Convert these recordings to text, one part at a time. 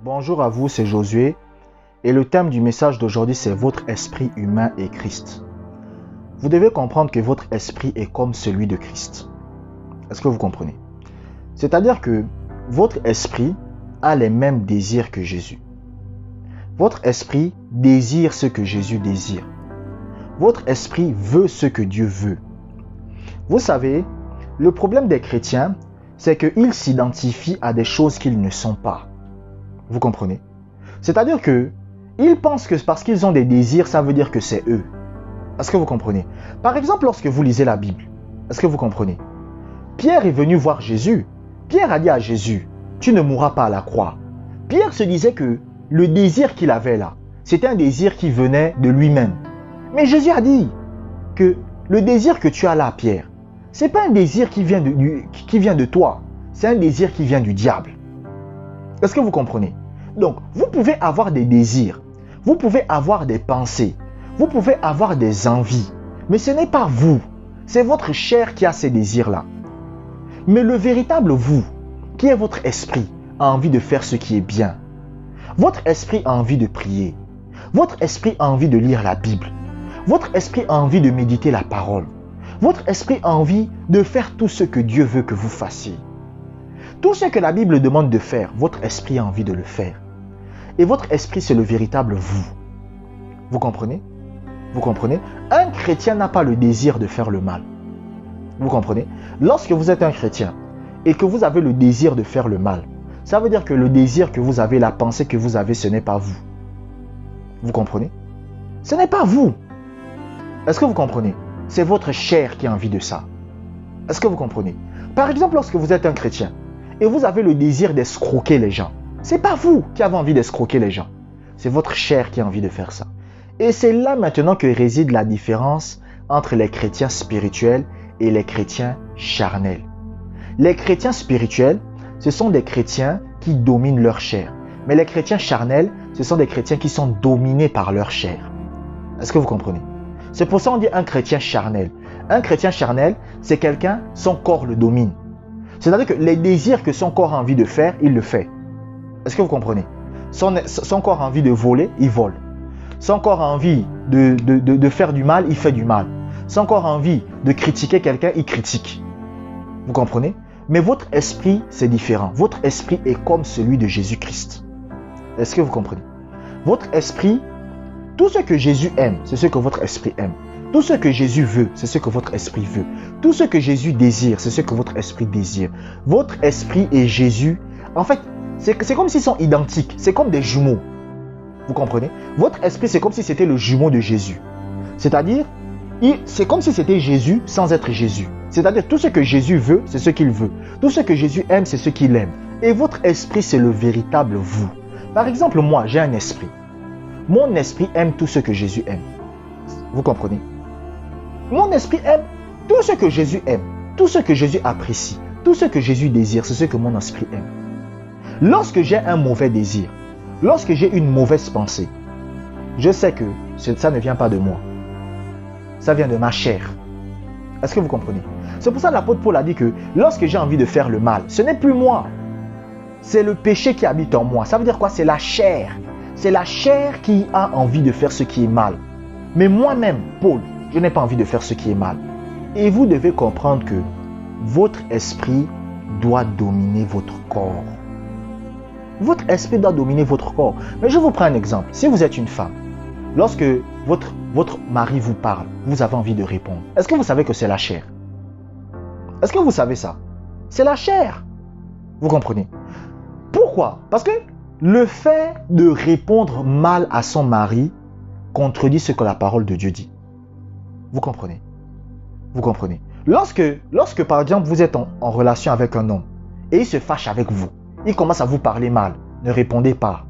Bonjour à vous, c'est Josué et le thème du message d'aujourd'hui c'est votre esprit humain et Christ. Vous devez comprendre que votre esprit est comme celui de Christ. Est-ce que vous comprenez? C'est-à-dire que votre esprit a les mêmes désirs que Jésus. Votre esprit désire ce que Jésus désire. Votre esprit veut ce que Dieu veut. Vous savez, le problème des chrétiens, c'est qu'ils s'identifient à des choses qu'ils ne sont pas. Vous comprenez? C'est-à-dire que ils pensent que parce qu'ils ont des désirs, ça veut dire que c'est eux. Est-ce que vous comprenez? Par exemple, lorsque vous lisez la Bible, est-ce que vous comprenez? Pierre est venu voir Jésus. Pierre a dit à Jésus, tu ne mourras pas à la croix. Pierre se disait que le désir qu'il avait là, c'était un désir qui venait de lui-même. Mais Jésus a dit que le désir que tu as là, Pierre, ce n'est pas un désir qui vient de toi. C'est un désir qui vient du diable. Est-ce que vous comprenez? Donc, vous pouvez avoir des désirs, vous pouvez avoir des pensées, vous pouvez avoir des envies, mais ce n'est pas vous, c'est votre chair qui a ces désirs-là. Mais le véritable vous, qui est votre esprit, a envie de faire ce qui est bien. Votre esprit a envie de prier, votre esprit a envie de lire la Bible, votre esprit a envie de méditer la parole, votre esprit a envie de faire tout ce que Dieu veut que vous fassiez. Tout ce que la Bible demande de faire, votre esprit a envie de le faire. Et votre esprit, c'est le véritable vous. Vous comprenez? Vous comprenez? Un chrétien n'a pas le désir de faire le mal. Vous comprenez? Lorsque vous êtes un chrétien et que vous avez le désir de faire le mal, ça veut dire que le désir que vous avez, la pensée que vous avez, ce n'est pas vous. Vous comprenez? Ce n'est pas vous. Est-ce que vous comprenez? C'est votre chair qui a envie de ça. Est-ce que vous comprenez? Par exemple, lorsque vous êtes un chrétien, et vous avez le désir d'escroquer les gens. Ce n'est pas vous qui avez envie d'escroquer les gens. C'est votre chair qui a envie de faire ça. Et c'est là maintenant que réside la différence entre les chrétiens spirituels et les chrétiens charnels. Les chrétiens spirituels, ce sont des chrétiens qui dominent leur chair. Mais les chrétiens charnels, ce sont des chrétiens qui sont dominés par leur chair. Est-ce que vous comprenez? C'est pour ça qu'on dit un chrétien charnel. Un chrétien charnel, c'est quelqu'un, son corps le domine. C'est-à-dire que les désirs que son corps a envie de faire, il le fait. Est-ce que vous comprenez? Son corps a envie de voler, il vole. Son corps a envie de faire du mal, il fait du mal. Son corps a envie de critiquer quelqu'un, il critique. Vous comprenez? Mais votre esprit, c'est différent. Votre esprit est comme celui de Jésus-Christ. Est-ce que vous comprenez? Votre esprit, tout ce que Jésus aime, c'est ce que votre esprit aime. Tout ce que Jésus veut, c'est ce que votre esprit veut. Tout ce que Jésus désire, c'est ce que votre esprit désire. Votre esprit et Jésus, en fait, c'est comme s'ils sont identiques. C'est comme des jumeaux. Vous comprenez? Votre esprit, c'est comme si c'était le jumeau de Jésus. C'est-à-dire, c'est comme si c'était Jésus sans être Jésus. C'est-à-dire, tout ce que Jésus veut, c'est ce qu'il veut. Tout ce que Jésus aime, c'est ce qu'il aime. Et votre esprit, c'est le véritable vous. Par exemple, moi, j'ai un esprit. Mon esprit aime tout ce que Jésus aime. Vous comprenez? Mon esprit aime tout ce que Jésus aime, tout ce que Jésus apprécie, tout ce que Jésus désire, c'est ce que mon esprit aime. Lorsque j'ai un mauvais désir, lorsque j'ai une mauvaise pensée, je sais que ça ne vient pas de moi. Ça vient de ma chair. Est-ce que vous comprenez? C'est pour ça que l'apôtre Paul a dit que lorsque j'ai envie de faire le mal, ce n'est plus moi. C'est le péché qui habite en moi. Ça veut dire quoi? C'est la chair. C'est la chair qui a envie de faire ce qui est mal. Mais moi-même, Paul, je n'ai pas envie de faire ce qui est mal. Et vous devez comprendre que votre esprit doit dominer votre corps. Votre esprit doit dominer votre corps. Mais je vous prends un exemple. Si vous êtes une femme, lorsque votre mari vous parle, vous avez envie de répondre. Est-ce que vous savez que c'est la chair? Est-ce que vous savez ça? C'est la chair. Vous comprenez? Pourquoi? Parce que le fait de répondre mal à son mari contredit ce que la parole de Dieu dit. Vous comprenez? Vous comprenez? Lorsque par exemple vous êtes en relation avec un homme et il se fâche avec vous, il commence à vous parler mal, ne répondez pas.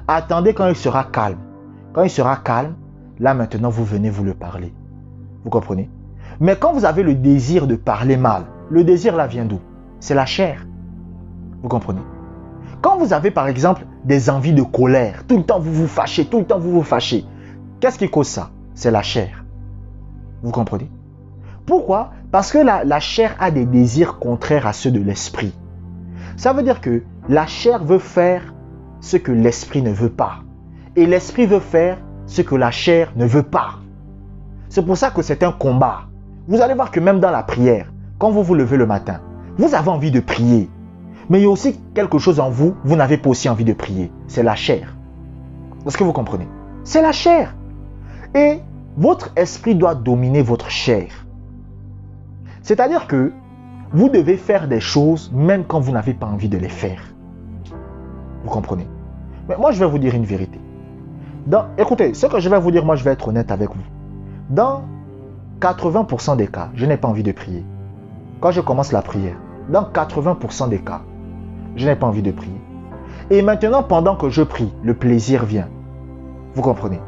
Attendez quand il sera calme. Quand il sera calme, là maintenant vous venez vous le parler. Vous comprenez? Mais quand vous avez le désir de parler mal, le désir là vient d'où? C'est la chair. Vous comprenez? Quand vous avez par exemple des envies de colère, tout le temps vous vous fâchez, tout le temps vous vous fâchez, qu'est-ce qui cause ça? C'est la chair. Vous comprenez? Pourquoi? Parce que la chair a des désirs contraires à ceux de l'esprit. Ça veut dire que la chair veut faire ce que l'esprit ne veut pas. Et l'esprit veut faire ce que la chair ne veut pas. C'est pour ça que c'est un combat. Vous allez voir que même dans la prière, quand vous vous levez le matin, vous avez envie de prier. Mais il y a aussi quelque chose en vous, vous n'avez pas aussi envie de prier. C'est la chair. Est-ce que vous comprenez? C'est la chair. Et votre esprit doit dominer votre chair. C'est-à-dire que vous devez faire des choses même quand vous n'avez pas envie de les faire. Vous comprenez? Mais moi, je vais vous dire une vérité. Écoutez, ce que je vais vous dire, moi, je vais être honnête avec vous. Dans 80% des cas, je n'ai pas envie de prier. Quand je commence la prière, dans 80% des cas, je n'ai pas envie de prier. Et maintenant, pendant que je prie, le plaisir vient. Vous comprenez?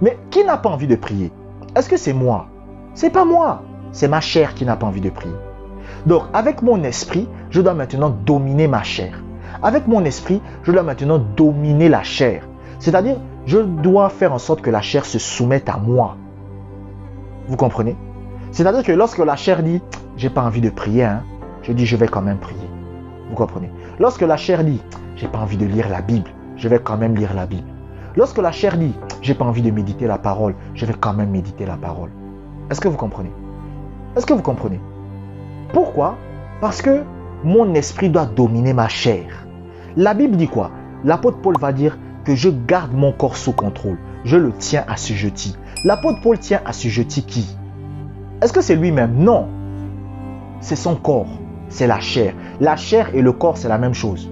Mais qui n'a pas envie de prier? Est-ce que c'est moi? C'est pas moi. C'est ma chair qui n'a pas envie de prier. Donc, avec mon esprit, je dois maintenant dominer ma chair. Avec mon esprit, je dois maintenant dominer la chair. C'est-à-dire, je dois faire en sorte que la chair se soumette à moi. Vous comprenez? C'est-à-dire que lorsque la chair dit, j'ai pas envie de prier, je dis, je vais quand même prier. Vous comprenez? Lorsque la chair dit, j'ai pas envie de lire la Bible, je vais quand même lire la Bible. Lorsque la chair dit, j'ai pas envie de méditer la parole, je vais quand même méditer la parole. Est-ce que vous comprenez? Est-ce que vous comprenez? Pourquoi? Parce que mon esprit doit dominer ma chair. La Bible dit quoi? L'apôtre Paul va dire que je garde mon corps sous contrôle. Je le tiens assujetti. L'apôtre Paul tient assujetti qui? Est-ce que c'est lui-même? Non. C'est son corps. C'est la chair. La chair et le corps, c'est la même chose.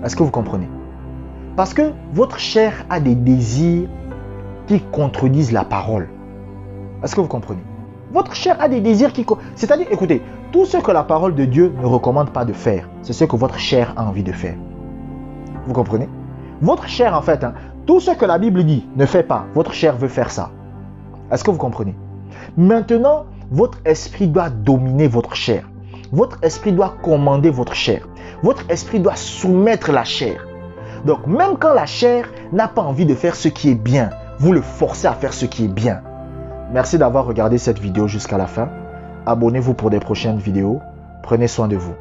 Est-ce que vous comprenez? Parce que votre chair a des désirs qui contredisent la parole. Est-ce que vous comprenez? Votre chair a des désirs qui... C'est-à-dire, écoutez, tout ce que la parole de Dieu ne recommande pas de faire, c'est ce que votre chair a envie de faire. Vous comprenez? Votre chair, en fait, tout ce que la Bible dit, ne fait pas. Votre chair veut faire ça. Est-ce que vous comprenez? Maintenant, votre esprit doit dominer votre chair. Votre esprit doit commander votre chair. Votre esprit doit soumettre la chair. Donc, même quand la chair n'a pas envie de faire ce qui est bien, vous le forcez à faire ce qui est bien. Merci d'avoir regardé cette vidéo jusqu'à la fin. Abonnez-vous pour des prochaines vidéos. Prenez soin de vous.